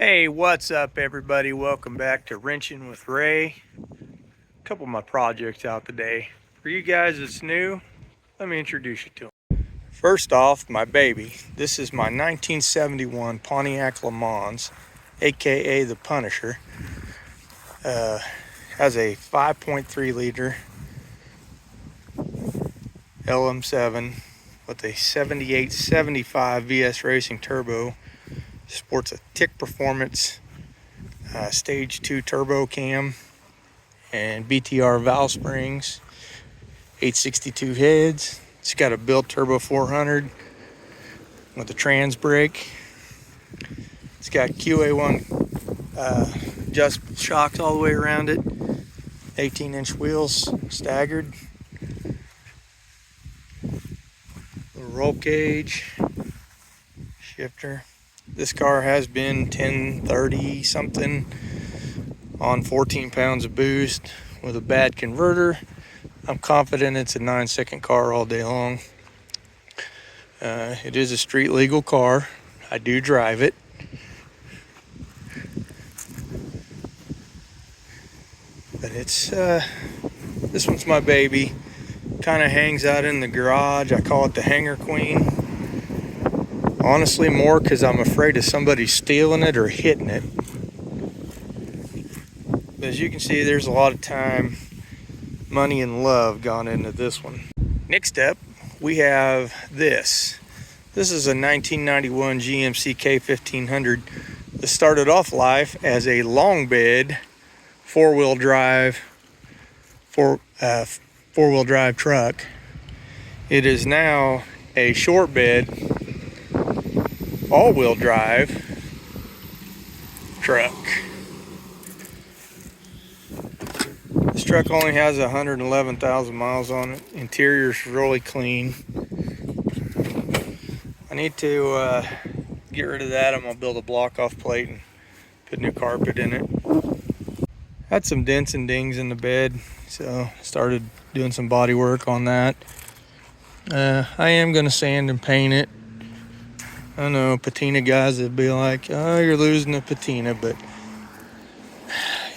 Hey, what's up everybody? Welcome back to Wrenching with Ray. A couple of my projects out today. For you guys that's new, let me introduce you to them. First off, my baby. This is my 1971 Pontiac Le Mans, aka the Punisher. Has a 5.3 liter LM7 with a 7875 VS Racing turbo. Sports a Tick Performance Stage 2 turbo cam and BTR valve springs, 862 heads. It's got a built turbo 400 with a trans brake. It's got QA1 adjustable shocks all the way around it, 18-inch wheels staggered, little roll cage, shifter. This car has been 1030 something on 14 pounds of boost with a bad converter. I'm confident it's a 9-second car all day long. It is a street legal car. I do drive it. But it's this one's my baby. Kind of hangs out in the garage. I call it the Hanger Queen. Honestly, more because I'm afraid of somebody stealing it or hitting it. But as you can see, there's a lot of time, money, and love gone into this one. Next up, we have this. This is a 1991 GMC K1500 that started off life as a long bed four-wheel drive truck. It is now a short bed all-wheel drive truck. This truck only has 111,000 miles on it. Interior's really clean. I need to get rid of that. I'm gonna build a block off plate and put new carpet in it. Had some dents and dings in the bed, so started doing some body work on that. I am gonna sand and paint it. I know patina guys would be like, oh, you're losing the patina, but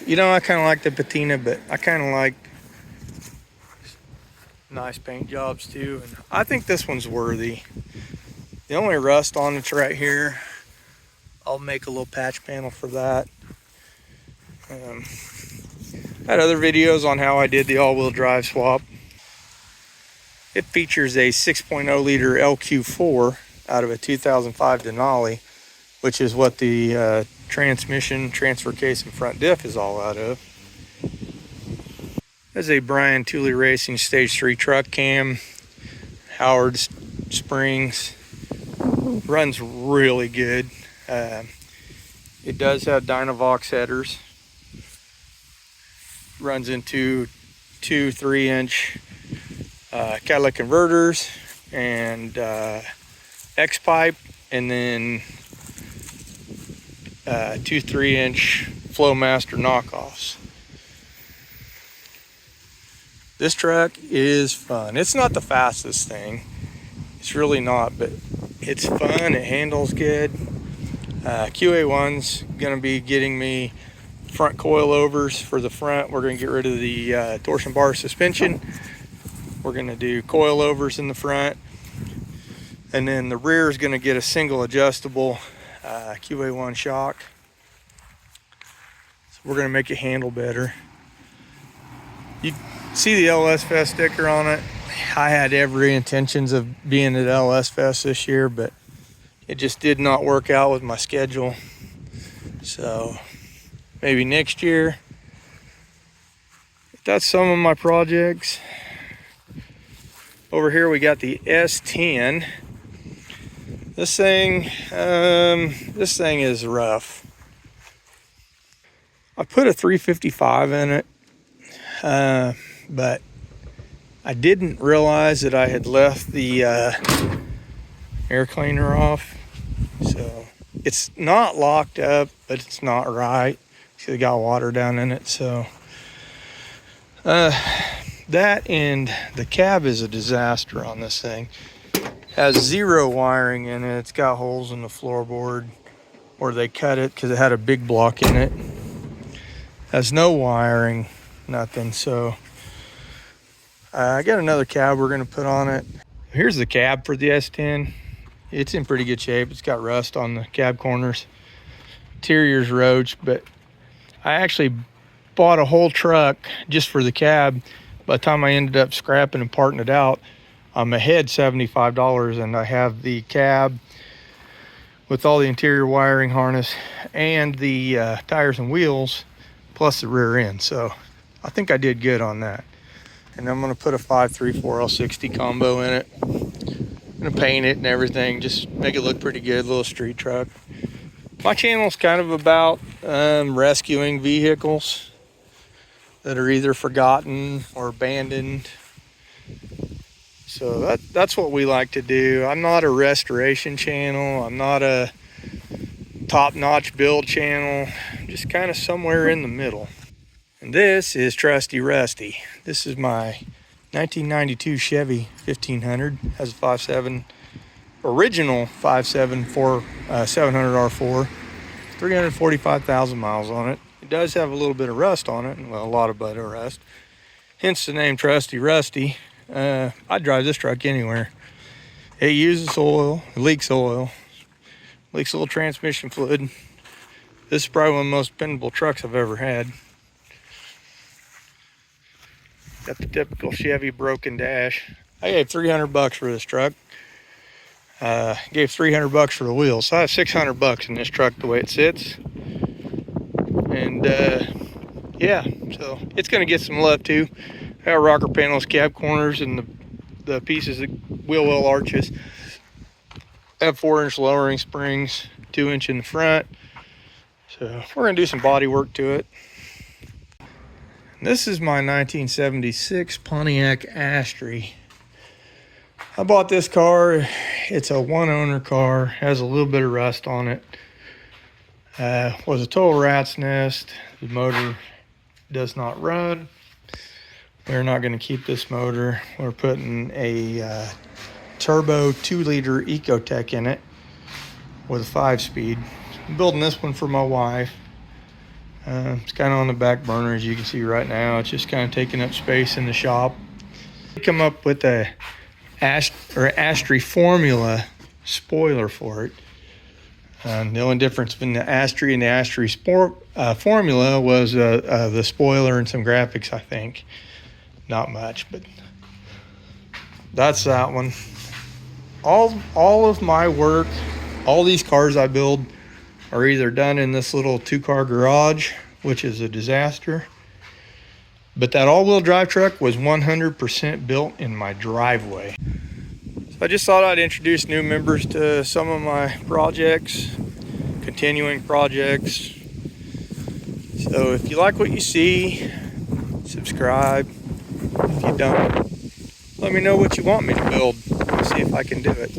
you know, I kind of like the patina, but I kind of like nice paint jobs too. And I think this one's worthy. The only rust on it's right here. I'll make a little patch panel for that. I had other videos on how I did the all-wheel drive swap. It features a 6.0 liter LQ4 out of a 2005 Denali, which is what the transmission, transfer case, and front diff is all out of. There's a Brian Tooley Racing Stage 3 truck cam, Howard springs, runs really good. It does have Dynavox headers, runs into two 3-inch catalytic converters and X-pipe, and then two 3-inch Flowmaster knockoffs. This truck is fun. It's not the fastest thing. It's really not, but it's fun. It handles good. QA1's gonna be getting me front coilovers for the front. We're gonna get rid of the torsion bar suspension. We're gonna do coilovers in the front. And then the rear is going to get a single adjustable QA1 shock. So we're going to make it handle better. You see the LS Fest sticker on it. I had every intentions of being at LS Fest this year, but it just did not work out with my schedule. So maybe next year. That's some of my projects. Over here we got the S10. This thing is rough. I put a 355 in it, but I didn't realize that I had left the air cleaner off. So it's not locked up, but it's not right. See, it got water down in it. So that and the cab is a disaster on this thing. Has zero wiring in it. It's got holes in the floorboard. where they cut it because it had a big block in it. Has no wiring, nothing. So I got another cab we're going to put on it. Here's the cab for the S10. It's in pretty good shape. It's got rust on the cab corners. Interior's roached, but I actually bought a whole truck just for the cab. By the time I ended up scrapping and parting it out, I'm ahead $75, and I have the cab with all the interior wiring harness and the tires and wheels plus the rear end. So I think I did good on that. And I'm going to put a 534 L60 combo in it. I'm going to paint it and everything, just make it look pretty good, little street truck. My channel's kind of about rescuing vehicles that are either forgotten or abandoned. So that's what we like to do. I'm not a restoration channel. I'm not a top-notch build channel. I'm just kind of somewhere in the middle. And this is Trusty Rusty. This is my 1992 Chevy 1500. Has a 5.7 original 5.7 700R4. 345,000 miles on it. It does have a little bit of rust on it. Well, a lot of bit of rust. Hence the name Trusty Rusty. I'd drive this truck anywhere. It uses oil, it leaks oil, leaks a little transmission fluid. This is probably one of the most dependable trucks I've ever had. Got the typical Chevy broken dash. I gave $300 for this truck. Gave $300 for the wheels. So I have $600 in this truck the way it sits. And yeah, so it's gonna get some love too. I got rocker panels, cab corners, and the pieces of wheel well arches. I have 4-inch lowering springs, 2-inch in the front. So we're gonna do some body work to it. This is my 1976 Pontiac Astri. I bought this car. It's a one-owner car. Has a little bit of rust on it. Was a total rat's nest. The motor does not run. We're not going to keep this motor. We're putting a turbo 2-liter Ecotec in it with a 5-speed. I'm building this one for my wife. It's kind of on the back burner, as you can see right now. It's just kind of taking up space in the shop. We come up with a Astri Formula spoiler for it. The only difference between the Astri and the Astri Formula was the spoiler and some graphics, I think. Not much, but that's that one. All of my work, all these cars I build are either done in this little 2-car garage, which is a disaster. But that all-wheel drive truck was 100% built in my driveway. So I just thought I'd introduce new members to some of my projects, continuing projects. So if you like what you see, subscribe. If you don't, let me know what you want me to build. See if I can do it.